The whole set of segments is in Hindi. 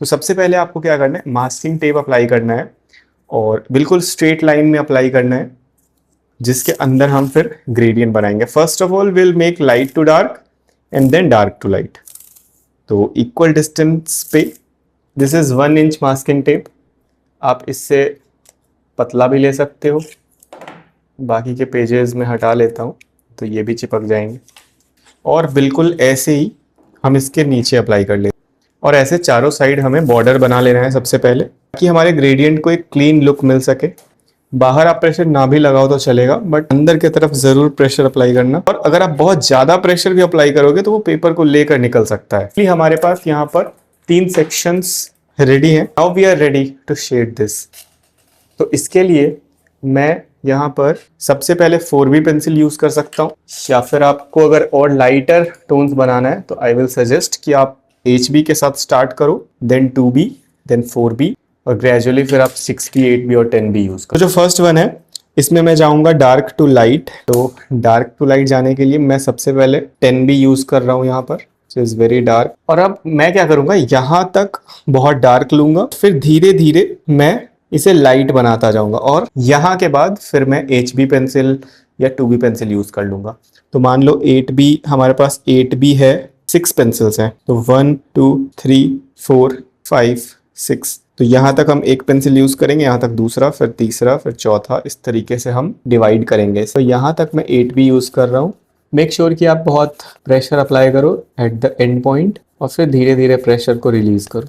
तो सबसे पहले आपको क्या करना है, मास्किंग टेप अप्लाई करना है और बिल्कुल स्ट्रेट लाइन में अप्लाई करना है, जिसके अंदर हम फिर ग्रेडियंट बनाएंगे। First of all will make light to dark and then dark to light. तो इक्वल डिस्टेंस पे, this is 1 inch masking tape. आप इससे पतला भी ले सकते हो, बाकी के पेजेस में हटा लेता हूँ तो ये भी चिपक जाएंगे। और बिल्कुल ऐसे ही हम इसके नीचे अप्लाई कर लेते हैं और ऐसे चारों साइड हमें बॉर्डर बना लेना है सबसे पहले, ताकि हमारे ग्रेडियंट को एक क्लीन लुक मिल सके। बाहर आप प्रेशर ना भी लगाओ तो चलेगा, बट अंदर की तरफ जरूर प्रेशर अप्लाई करना। और अगर आप बहुत ज्यादा प्रेशर भी अप्लाई करोगे तो वो पेपर को लेकर निकल सकता है। इसलिए हमारे पास यहाँ पर 3 सेक्शंस रेडी हैं। Now we are ready to shade this. तो इसके लिए मैं यहाँ पर सबसे पहले 4B पेंसिल यूज कर सकता हूँ, या फिर आपको अगर और लाइटर टोन्स बनाना है तो आई विल सजेस्ट कि आप HB के साथ स्टार्ट करो, देन 2B, देन 4B, और ग्रेजुअली फिर आप 6B, 8B और 10B यूज करो। तो जो फर्स्ट वन है, इसमें मैं जाऊंगा डार्क टू लाइट। तो डार्क टू लाइट जाने के लिए मैं सबसे पहले 10B यूज कर रहा हूँ यहाँ पर, इज वेरी डार्क। और अब मैं क्या करूंगा, यहाँ तक बहुत डार्क लूंगा, फिर धीरे धीरे मैं इसे लाइट बनाता जाऊंगा और यहाँ के बाद फिर मैं HB पेंसिल या 2B पेंसिल यूज कर लूंगा। तो मान लो 8B, हमारे पास 8B है, 6 पेंसिल्स हैं, तो 1 2 3 4 5 6। तो यहाँ तक हम एक पेंसिल यूज करेंगे, यहाँ तक दूसरा, फिर तीसरा, फिर चौथा, इस तरीके से हम डिवाइड करेंगे। तो यहाँ तक मैं 8B यूज कर रहा हूँ। मेक श्योर कि आप बहुत प्रेशर अप्लाई करो एट द एंड पॉइंट और फिर धीरे धीरे प्रेशर को रिलीज करो।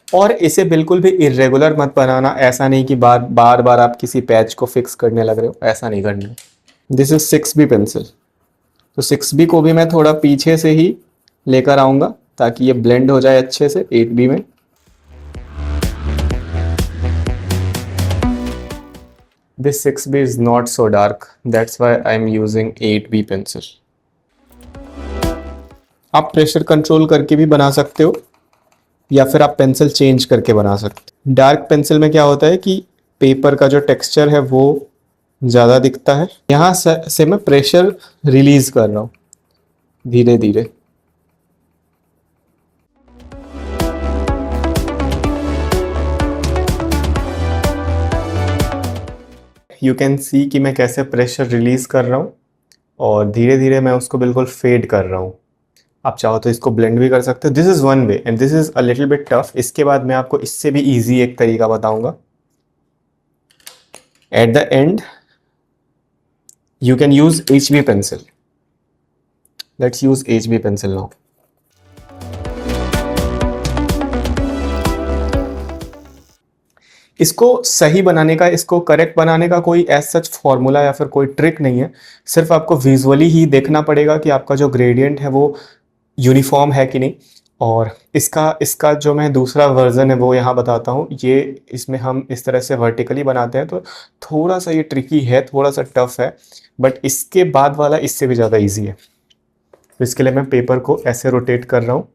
और इसे बिल्कुल भी इरेगुलर मत बनाना, ऐसा नहीं कि बार बार आप किसी पैच को फिक्स करने लग रहे हो, ऐसा नहीं करना है। This is 6B pencil. तो 6B को भी मैं थोड़ा पीछे से ही लेकर आऊंगा ताकि ये ब्लेंड हो जाए अच्छे से 8B में। This 6B is not so dark, that's why I'm using 8B pencil. आप प्रेशर कंट्रोल करके भी बना सकते हो या फिर आप पेंसिल चेंज करके बना सकते हो। डार्क पेंसिल में क्या होता है कि पेपर का जो टेक्सचर है वो ज़्यादा दिखता है। यहाँ से मैं प्रेशर रिलीज कर रहा हूँ धीरे धीरे। यू कैन सी कि मैं कैसे प्रेशर रिलीज कर रहा हूँ और धीरे धीरे मैं उसको बिल्कुल फेड कर रहा हूँ। आप चाहो तो इसको ब्लेंड भी कर सकते हो। This is one way and this is a little bit tough. इसके बाद मैं आपको इससे भी इजी एक तरीका बताऊंगा। At the end you can use HB pencil. Let's use HB pencil now. इसको सही बनाने का, इसको करेक्ट बनाने का कोई एज सच फॉर्मूला या फिर कोई ट्रिक नहीं है। सिर्फ आपको विजुअली ही देखना पड़ेगा कि आपका जो ग्रेडियंट है वो यूनिफॉर्म है कि नहीं। और इसका जो मैं दूसरा वर्जन है वो यहाँ बताता हूँ। ये इसमें हम इस तरह से वर्टिकली बनाते हैं, तो थोड़ा सा ये ट्रिकी है, थोड़ा सा टफ है, बट इसके बाद वाला इससे भी ज़्यादा ईजी है। तो इसके लिए मैं पेपर को ऐसे रोटेट कर रहा हूँ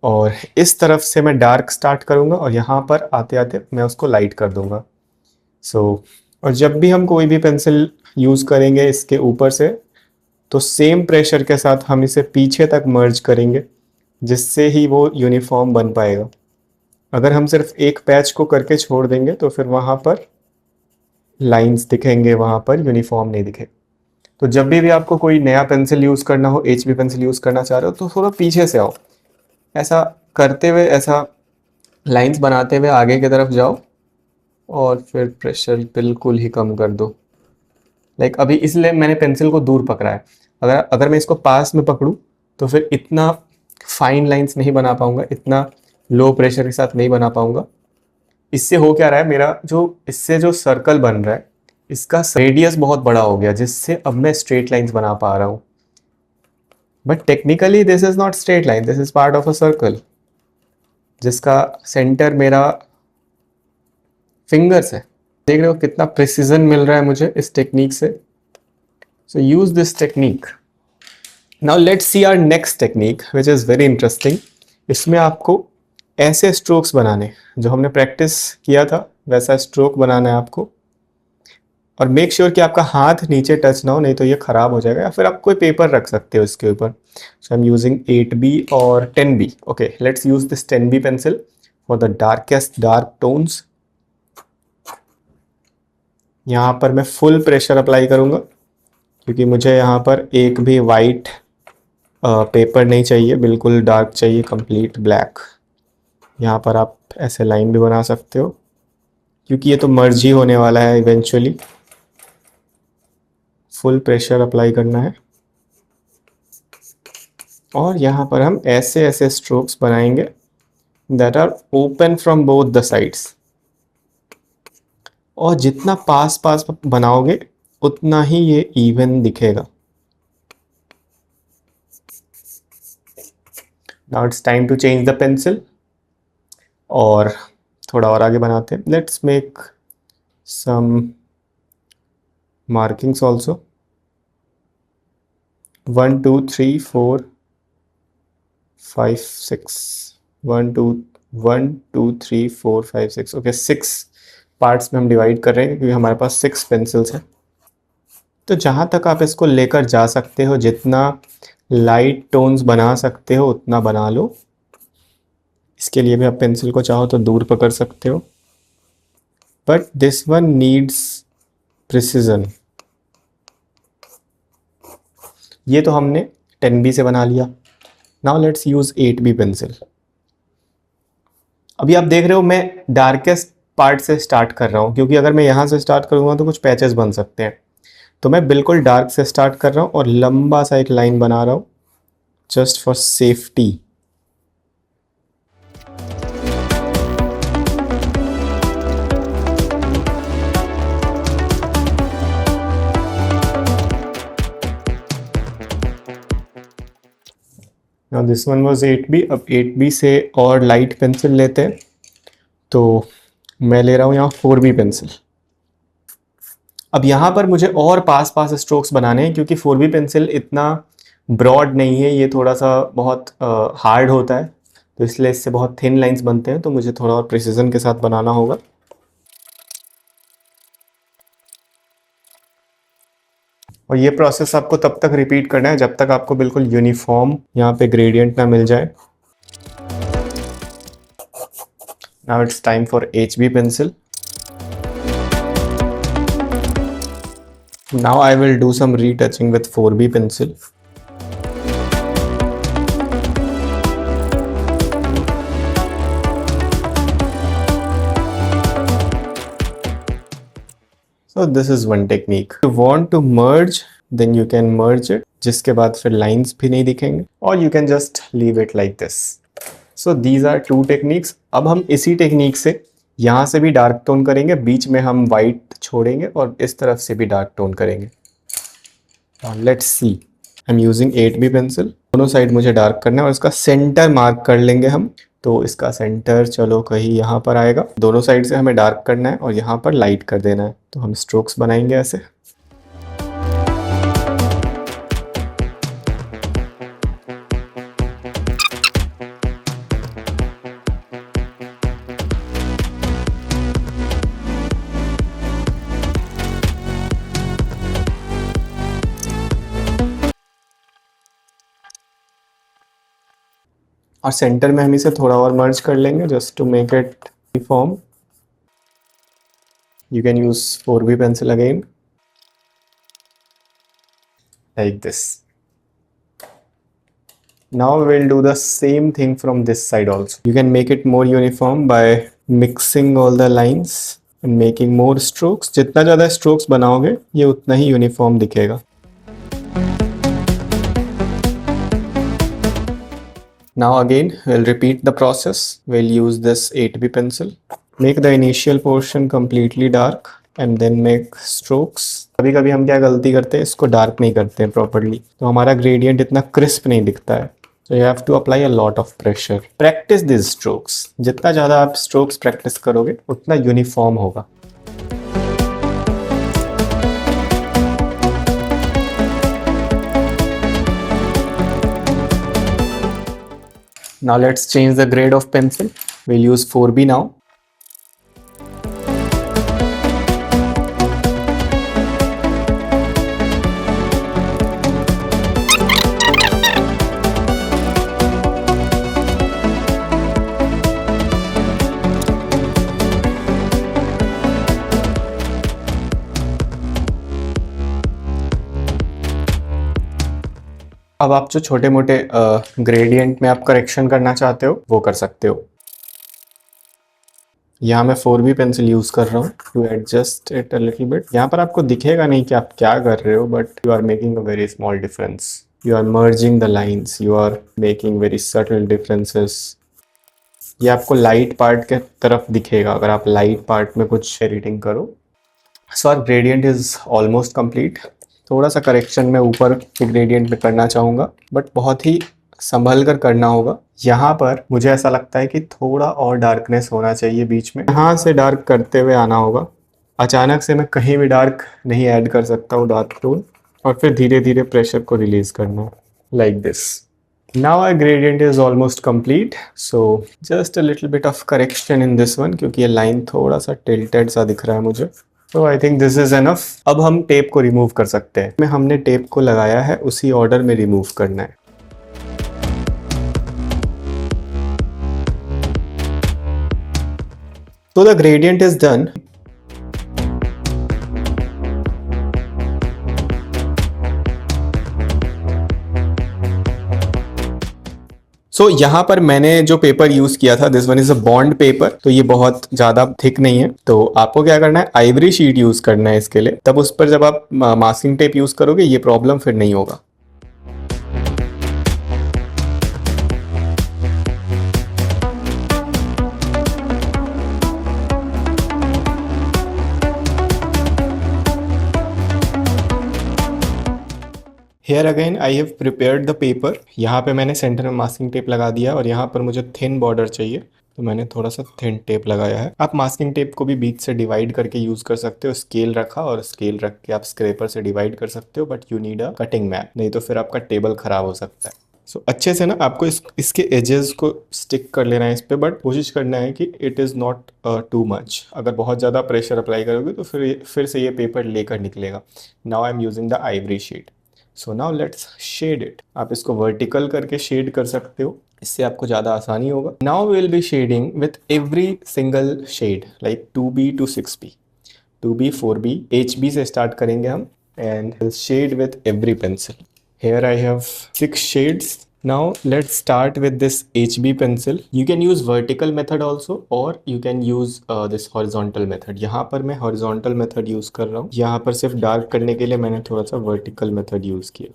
और इस तरफ से मैं डार्क स्टार्ट करूँगा और यहाँ पर आते आते मैं उसको लाइट कर दूँगा। और जब भी हम कोई भी पेंसिल यूज़ करेंगे इसके ऊपर से, तो सेम प्रेशर के साथ हम इसे पीछे तक मर्ज करेंगे, जिससे ही वो यूनिफॉर्म बन पाएगा। अगर हम सिर्फ एक पैच को करके छोड़ देंगे तो फिर वहाँ पर लाइंस दिखेंगे, वहाँ पर यूनिफॉर्म नहीं दिखेगा। तो जब भी आपको कोई नया पेंसिल यूज़ करना हो, HB पेंसिल यूज़ करना चाह रहे हो, तो थोड़ा पीछे से आओ। ऐसा करते हुए, ऐसा लाइंस बनाते हुए आगे की तरफ जाओ और फिर प्रेशर बिल्कुल ही कम कर दो। लाइक अभी इसलिए मैंने पेंसिल को दूर पकड़ा है। अगर मैं इसको पास में पकड़ूं तो फिर इतना फाइन लाइंस नहीं बना पाऊंगा, इतना लो प्रेशर के साथ नहीं बना पाऊंगा। इससे हो क्या रहा है, मेरा इससे जो सर्कल बन रहा है इसका रेडियस बहुत बड़ा हो गया, जिससे अब मैं स्ट्रेट लाइंस बना पा रहा हूँ। But technically this is not straight line, this is part of a circle, जिसका सेंटर मेरा फिंगर्स है। देख रहे हो कितना प्रिसीजन मिल रहा है मुझे इस टेक्निक से। So use this technique. Now let's see our next technique which is very interesting. इसमें आपको ऐसे स्ट्रोक्स बनाने, जो हमने प्रैक्टिस किया था वैसा स्ट्रोक बनाना है आपको। और मेक श्योर कि आपका हाथ नीचे टच ना हो, नहीं तो ये खराब हो जाएगा। या फिर आप कोई पेपर रख सकते हो इसके ऊपर। So I'm using 8B or 10B. Okay, let's use this 10B pencil for the dark tones. यहाँ पर मैं फुल प्रेशर अप्लाई करूँगा क्योंकि मुझे यहाँ पर एक भी वाइट पेपर नहीं चाहिए, बिल्कुल डार्क चाहिए, कंप्लीट ब्लैक। यहाँ पर आप ऐसे लाइन भी बना सकते हो क्योंकि ये तो मर्ज ही होने वाला है इवेंचुअली। फुल प्रेशर अप्लाई करना है और यहाँ पर हम ऐसे ऐसे स्ट्रोक्स बनाएंगे that are open from both the sides. और जितना पास पास बनाओगे उतना ही ये इवन दिखेगा। Now it's time to change the pencil और थोड़ा और आगे बनाते हैं। Let's make some markings also. 1 2 3 4 5 6 1 2 1 2 3 4 5 6। Okay, 6 parts में हम डिवाइड कर रहे हैं क्योंकि हमारे पास 6 पेंसिल्स हैं। तो जहाँ तक आप इसको लेकर जा सकते हो, जितना लाइट टोन्स बना सकते हो उतना बना लो। इसके लिए भी आप पेंसिल को चाहो तो दूर पकड़ सकते हो, but this one needs precision. ये तो हमने 10B से बना लिया। Now let's use 8B pencil. अभी आप देख रहे हो मैं डार्केस्ट पार्ट से स्टार्ट कर रहा हूँ क्योंकि अगर मैं यहाँ से स्टार्ट करूँगा तो कुछ पैचेस बन सकते हैं। तो मैं बिल्कुल डार्क से स्टार्ट कर रहा हूँ और लंबा सा एक लाइन बना रहा हूँ just for safety. Now this one was 8B। अब 8B से और लाइट पेंसिल लेते हैं, तो मैं ले रहा हूँ यहाँ 4B पेंसिल। अब यहाँ पर मुझे और पास पास स्ट्रोक्स बनाने हैं क्योंकि 4B पेंसिल इतना ब्रॉड नहीं है, ये थोड़ा सा बहुत हार्ड होता है, तो इसलिए इससे बहुत थिन लाइंस बनते हैं। तो मुझे थोड़ा और प्रिसीजन के साथ बनाना होगा। और ये प्रोसेस आपको तब तक रिपीट करना है जब तक आपको बिल्कुल यूनिफॉर्म यहाँ पे ग्रेडियंट ना मिल जाए। Now it's time for HB pencil. Now I will do some retouching with 4B pencil. So this is one technique. If you want to merge, then you can merge it, जिसके बाद फिर lines भी नहीं दिखेंगे, or you can just leave it like this. So these are two techniques. अब हम इसी टेक्निक से यहाँ से भी डार्क टोन करेंगे, बीच में हम वाइट छोड़ेंगे और इस तरफ से भी डार्क टोन करेंगे। Let's see, I am using 8B pencil. दोनों साइड मुझे डार्क करना है और इसका सेंटर मार्क कर लेंगे हम। तो इसका सेंटर चलो कहीं यहाँ पर आएगा। दोनों साइड से हमें डार्क करना है और यहाँ पर लाइट कर देना है। तो हम स्ट्रोक्स बनाएंगे ऐसे। और सेंटर में हम इसे थोड़ा और मर्ज कर लेंगे just to make it uniform. You can use 4B pencil again like this. Now we will do the same thing from this side also. You can make it more uniform by mixing all the lines and making more strokes. जितना ज़्यादा स्ट्रोक्स बनाओगे ये उतना ही यूनिफॉर्म दिखेगा। Now again we'll repeat the process. We'll use this 8B pencil. Make the initial portion completely dark and then make strokes. कभी कभी हम क्या गलती करते हैं, इसको डार्क नहीं करते हैं प्रॉपरली, तो हमारा ग्रेडियंट इतना क्रिस्प नहीं दिखता है। So you have to apply a lot of pressure. Practice these strokes. जितना ज़्यादा आप strokes practice करोगे उतना यूनिफॉर्म होगा। Now let's change the grade of pencil. We'll use 4B now. अब आप जो छोटे मोटे ग्रेडियंट में आप करेक्शन करना चाहते हो वो कर सकते हो। यहाँ मैं 4B पेंसिल यूज कर रहा हूँ to adjust it a little bit. यहाँ पर आपको दिखेगा नहीं कि आप क्या कर रहे हो, but you are making a very small difference. You are merging the lines, you are making very subtle differences. ये आपको लाइट पार्ट के तरफ दिखेगा अगर आप लाइट पार्ट में कुछ एडिटिंग करो। So our gradient is almost complete. थोड़ा सा करेक्शन मैं ऊपर के ग्रेडियंट में करना चाहूँगा, बट बहुत ही संभल कर करना होगा। यहाँ पर मुझे ऐसा लगता है कि थोड़ा और डार्कनेस होना चाहिए बीच में, यहाँ से डार्क करते हुए आना होगा। अचानक से मैं कहीं भी डार्क नहीं ऐड कर सकता हूँ डार्क टोन, और फिर धीरे धीरे प्रेशर को रिलीज करना like this. Now our gradient is almost complete, so just a little bit of correction in this one क्योंकि ये लाइन थोड़ा सा tilted सा दिख रहा है मुझे। So I think this is enough। अब हम टेप को रिमूव कर सकते हैं। में हमने टेप को लगाया है उसी ऑर्डर में रिमूव करना है। So the gradient is done। सो यहाँ पर मैंने जो पेपर यूज किया था, this one is a bond paper, तो ये बहुत ज्यादा थिक नहीं है। तो आपको क्या करना है, आइवरी शीट यूज करना है इसके लिए। तब उस पर जब आप मास्किंग टेप यूज करोगे ये प्रॉब्लम फिर नहीं होगा। Here again I have prepared the paper। यहाँ पे मैंने सेंटर में मास्किंग टेप लगा दिया और यहाँ पर मुझे थिन बॉर्डर चाहिए, तो मैंने थोड़ा सा थिन टेप लगाया है। आप मास्किंग टेप को भी बीच से डिवाइड करके यूज कर सकते हो। स्केल रखा और स्केल रख के आप स्क्रेपर से डिवाइड कर सकते हो, but you need a cutting map, नहीं तो फिर आपका टेबल खराब हो सकता है। सो अच्छे से ना आपको इसके एजेस को स्टिक कर लेना है इस पे, बट कोशिश करना है कि it is not too much. अगर बहुत ज़्यादा प्रेशर अप्लाई करोगे तो फिर से ये पेपर लेकर निकलेगा। Now I am using the ivory sheet. So now let's shade it. आप इसको वर्टिकल करके शेड कर सकते हो, इससे आपको ज़्यादा आसानी होगा। Now will be shading with every single shade like 2B to 6B, 2B 4B, HB से स्टार्ट करेंगे हम, and shade with every pencil. Here I have 6 shades। Now let's start with this HB pencil। You can use vertical method also or you can use this horizontal method। यहाँ पर मैं horizontal method use कर रहा हूँ। यहाँ पर सिर्फ dark करने के लिए मैंने थोड़ा सा vertical method use किया।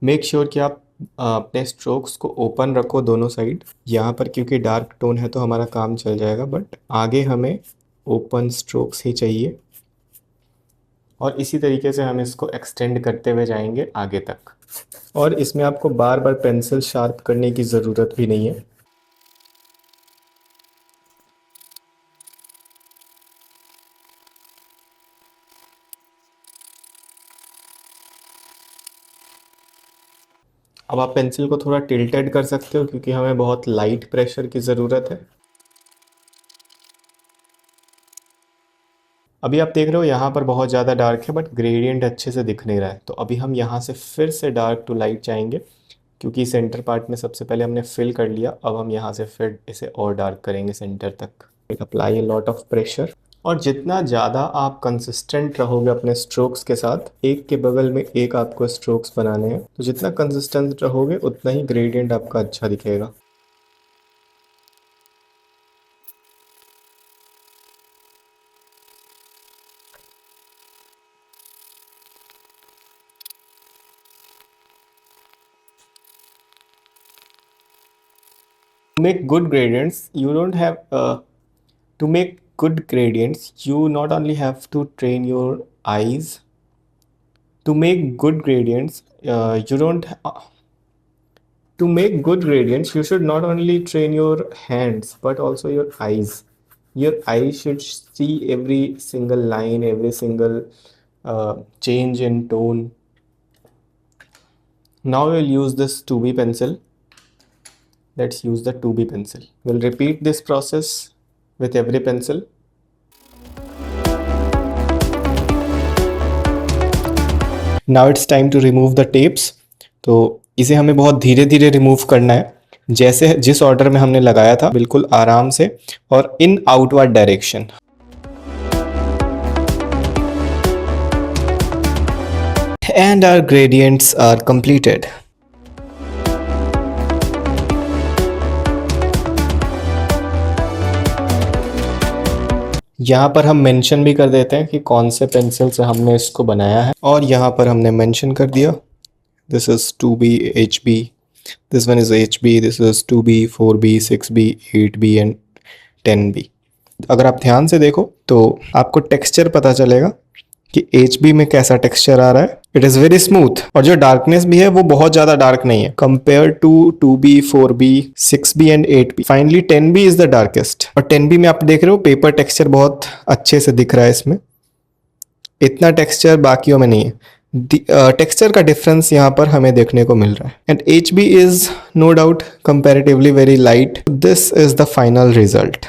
Make sure कि आप अपने स्ट्रोक्स को ओपन रखो दोनों साइड। यहाँ पर क्योंकि डार्क टोन है तो हमारा काम चल जाएगा, बट आगे हमें ओपन स्ट्रोक्स ही चाहिए, और इसी तरीके से हम इसको एक्सटेंड करते हुए जाएंगे आगे तक। और इसमें आपको बार बार पेंसिल शार्प करने की ज़रूरत भी नहीं है। अब आप पेंसिल को थोड़ा टिल्टेड कर सकते हो क्योंकि हमें बहुत लाइट प्रेशर की ज़रूरत है। अभी आप देख रहे हो यहाँ पर बहुत ज़्यादा डार्क है, बट ग्रेडियंट अच्छे से दिख नहीं रहा है। तो अभी हम यहाँ से फिर से डार्क टू लाइट जाएंगे क्योंकि सेंटर पार्ट में सबसे पहले हमने फिल कर लिया। अब हम यहाँ से फिर इसे और डार्क करेंगे सेंटर तक। Apply a lot of pressure, और जितना ज़्यादा आप कंसिस्टेंट रहोगे अपने स्ट्रोक्स के साथ, एक के बगल में एक आपको स्ट्रोक्स बनाने हैं, तो जितना कंसिस्टेंट रहोगे उतना ही ग्रेडियंट आपका अच्छा दिखेगा। Make good gradients you don't have to make good gradients you not only have to train your eyes. To make good gradients you don't to make good gradients you should not only train your hands but also your eyes. Your eyes should see every single line, every single change in tone. Now we'll use this 2B pencil. Let's use the 2B pencil. We'll repeat this process with every pencil. Now it's time to remove the tapes। तो इसे हमें बहुत धीरे धीरे रिमूव करना है, जैसे जिस ऑर्डर में हमने लगाया था, बिल्कुल आराम से और इन outward direction. And our gradients are completed. यहाँ पर हम मेंशन भी कर देते हैं कि कौन से पेंसिल से हमने इसको बनाया है, और यहाँ पर हमने मेंशन कर दिया this is 2B HB, this one is HB, this is 2B 4B 6B 8B and 10B। अगर आप ध्यान से देखो तो आपको टेक्सचर पता चलेगा कि HB में कैसा टेक्सचर आ रहा है। इट इज़ वेरी स्मूथ, और जो डार्कनेस भी है वो बहुत ज़्यादा डार्क नहीं है compare to 2B 4B 6B and 8B। Finally 10B is the darkest, और 10B में आप देख रहे हो पेपर टेक्सचर बहुत अच्छे से दिख रहा है इसमें, इतना टेक्सचर बाकियों में नहीं है। टेक्सचर का डिफरेंस यहाँ पर हमें देखने को मिल रहा है। And HB is no doubt comparatively very light. This is the final result.